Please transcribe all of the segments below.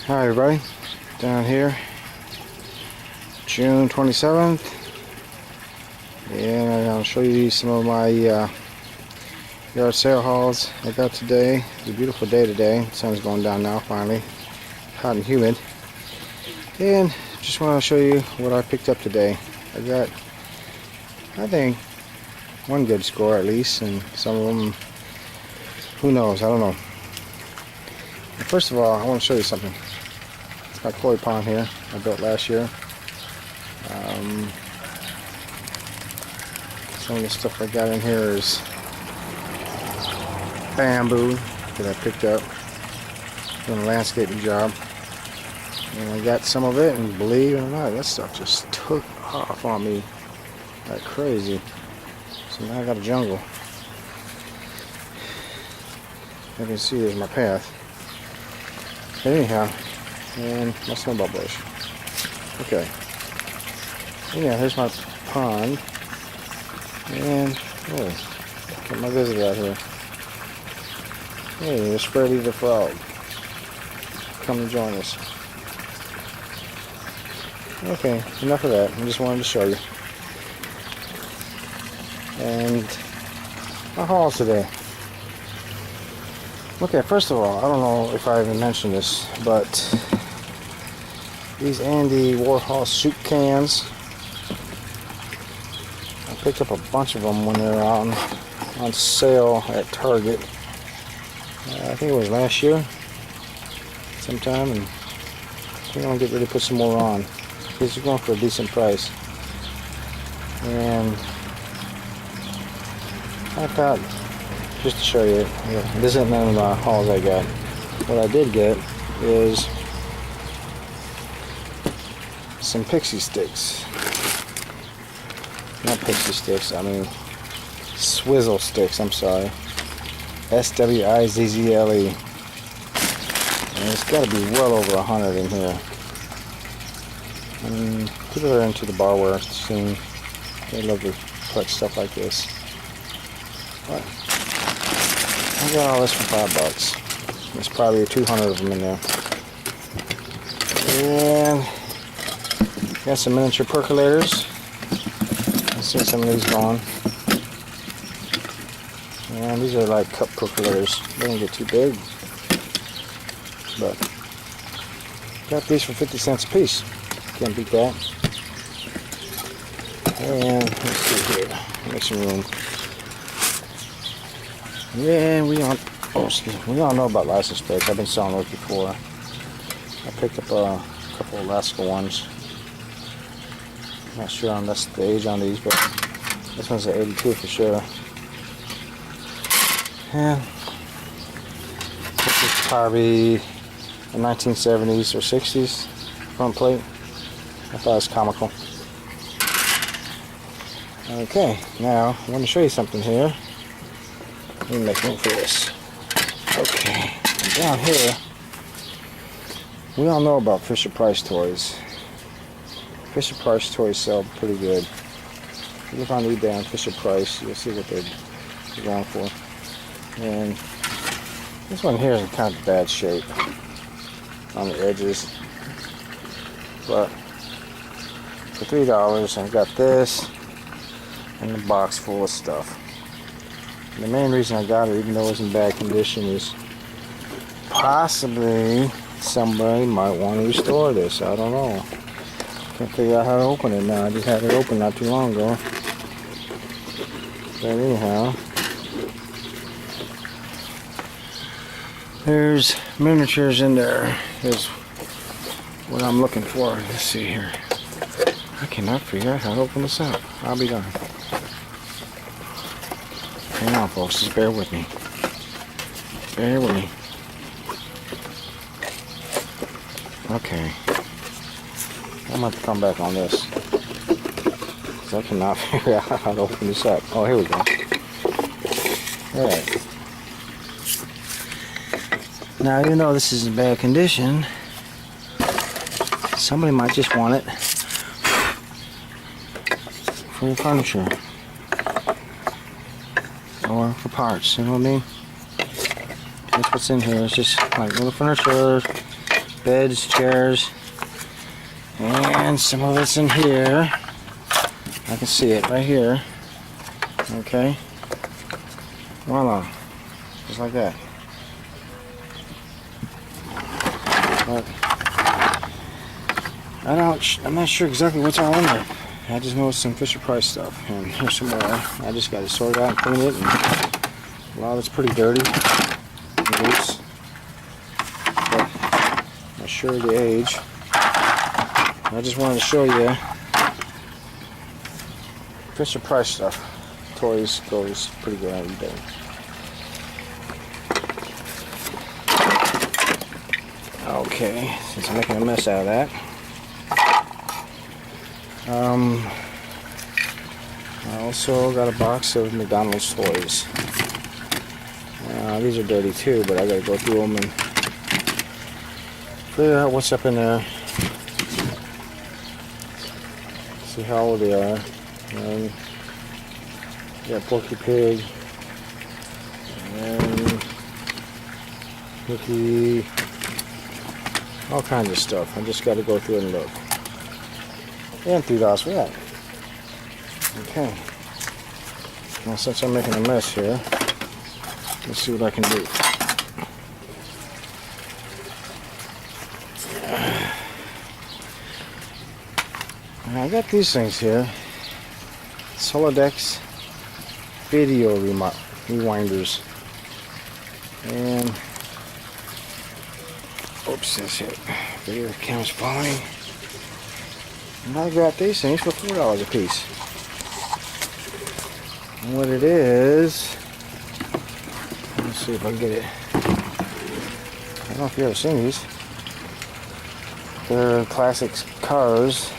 Hi everybody, down here, June 27th, and I'll show you some of my yard sale hauls I got today. It's a beautiful day today, the sun's going down now finally, hot and humid, and just want to show you what I picked up today. I got, I think, one good score at least, and some of them, who knows, I don't know. But first of all, I want to show you something. My koi pond here I built last year. Some of the stuff I got in here is bamboo that I picked up doing a landscaping job, and I got some of it, and believe it or not, that stuff just took off on me like crazy. So now I got a jungle. You can see there's my path. But anyhow, and my snowball bush. Okay. Yeah, here's my pond. And got my visitor out here. Hey, the Spready the frog. Come and join us. Okay, enough of that. I just wanted to show you. And my hauls today. Okay, first of all, I don't know if I even mentioned this, but these Andy Warhol soup cans, I picked up a bunch of them when they were on sale at Target. I think it was last year sometime, and I think I'm going to get ready to put some more on because they're going for a decent price. And I thought, just to show you, this isn't none of the hauls I got. What I did get is some pixie sticks. Not pixie sticks, I mean swizzle sticks, I'm sorry. S-W-I-Z-Z-L-E. And it's got to be well over 100 in here. People are into the barware scene. They love to collect stuff like this. But I got all this for $5. There's probably 200 of them in there. And got some miniature percolators. Let's see some of these going. And these are like cup percolators. They don't get too big. But got these for 50 cents a piece. Can't beat that. And let's see here. Make some room. Yeah, we all know about license plates. I've been selling those before. I picked up a couple of Alaska ones. Not sure on the age on these, but this one's an 82 for sure. And this is probably the 1970s or 60s front plate. I thought it was comical. Okay, now I want to show you something here. Let me make room for this. Okay, down here, we all know about Fisher-Price toys. Fisher-Price toys sell pretty good. If you look on eBay on Fisher-Price, you'll see what they're going for. And this one here is in kind of bad shape on the edges. But for $3, I got this and a box full of stuff. The main reason I got it, even though it's in bad condition, is possibly somebody might want to restore this. I don't know. Can't figure out how to open it now. I just had it open not too long ago. But anyhow, there's miniatures in there. Is what I'm looking for. Let's see here. I cannot figure out how to open this up. I'll be done. Hang on, folks, just bear with me. Bear with me. Okay. I'm going to have to come back on this. Because I cannot figure out how to open this up. Oh, here we go. Alright. Now, you know this is in bad condition. Somebody might just want it for your furniture. Or for parts, you know what I mean? That's what's in here. It's just like little furniture, beds, chairs, and some of it's in here. I can see it right here. Okay. Voila. Just like that. But I'm not sure exactly what's all in there. I just know it's some Fisher-Price stuff. And here's some more. I just got to sort it out and clean it. And a lot of it's pretty dirty and loose. But I'm not sure of the age. I just wanted to show you Fisher-Price stuff. Toys goes pretty good every day. Okay, since I'm making a mess out of that. I also got a box of McDonald's toys. These are dirty too, but I gotta go through them and figure out what's up in there. See how old they are. And got Porky Pig and Mickey, all kinds of stuff. I just got to go through and look. And $3 for that. Okay. Now since I'm making a mess here, let's see what I can do. I got these things here. Holodex video rewinders. And oops, that's it. Video camera's falling. And I got these things for $4 a piece. And what it is, let's see if I can get it. I don't know if you've ever seen these. They're classic cars.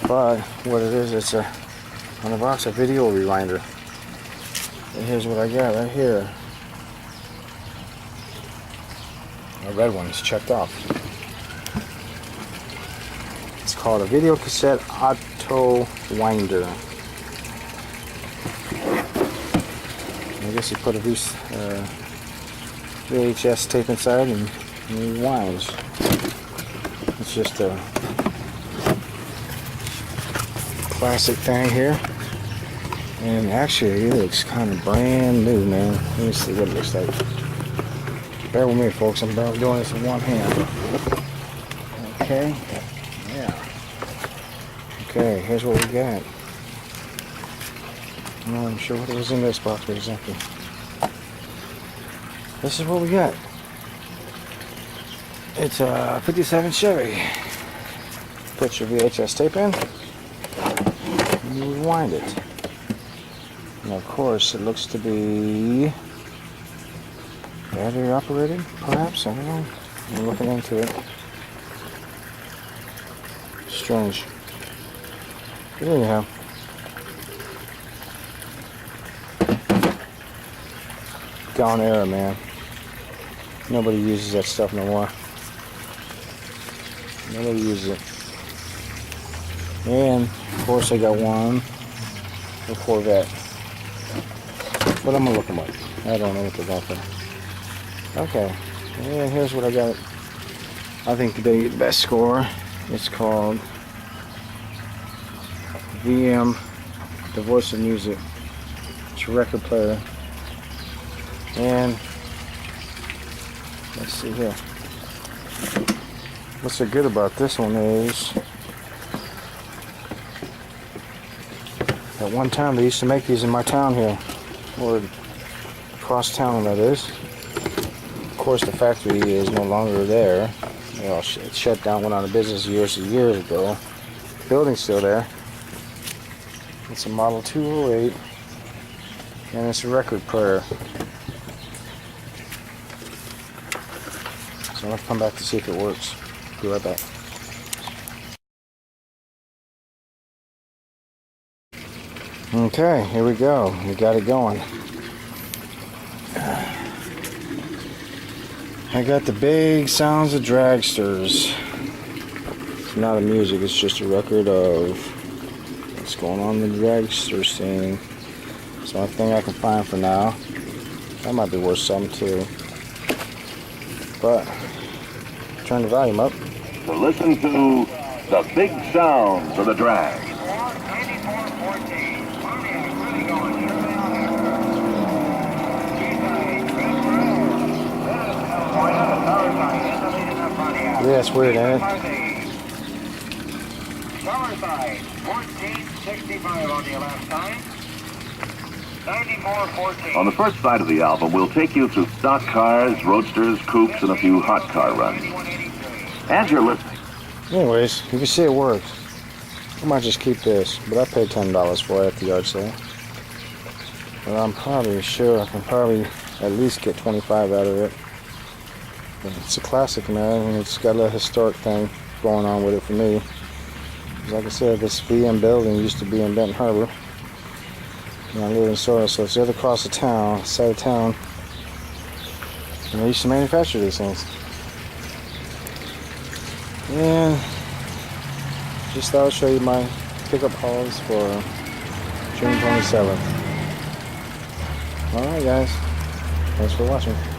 But what it is, it's on the box, a video rewinder. And here's what I got right here. A red one is checked off. It's called a video cassette auto winder. I guess you put a VHS tape inside and it rewinds. It's just a classic thing here. And actually it looks kind of brand new, man. Let me see what it looks like. Bear with me, folks. I'm doing this in one hand. Okay. Yeah. Okay, here's what we got. I'm not even sure what was in this box exactly. This is what we got. It's a 57 Chevy. Put your VHS tape in and you rewind it. And of course, it looks to be battery operated, perhaps. I don't know. I'm looking into it. Strange. But anyhow. Gone era, man. Nobody uses that stuff no more. Nobody uses it. And of course I got one for Corvette. But I'm gonna look them up. I don't know what they're about for. Okay. And here's what I got. I think the best score. It's called VM, The Voice of Music. It's a record player. And let's see here. What's so good about this one is at one time they used to make these in my town here, or across town, that is. Of course, the factory is no longer there. You know, it shut down, went out of business years ago. The building's still there. It's a Model 208, and it's a record player. So let's come back to see if it works. Be right back. Okay, here we go. We got it going. I got the big sounds of dragsters. It's not a music, it's just a record of what's going on in the dragster scene. It's the only thing I can find for now. That might be worth something too. But turn the volume up. To listen to the big sounds of the drag. Yeah, it's weird, ain't it? Power side, 1465 on the left side. 9414. On the first side of the album, we'll take you through stock cars, roadsters, coupes, and a few hot car runs. As you're listening. Anyways, you can see it works. I might just keep this, but I paid $10 for it at the yard sale. But I'm probably sure I can probably at least get 25 out of it. But it's a classic, man, and it's got a little historic thing going on with it for me. Like I said, this VM building used to be in Benton Harbor. And I live in Sorrel, so it's the other across the town, side of town. And they used to manufacture these things. And just thought I'd show you my pickup hauls for June 27th. Alright guys, thanks for watching.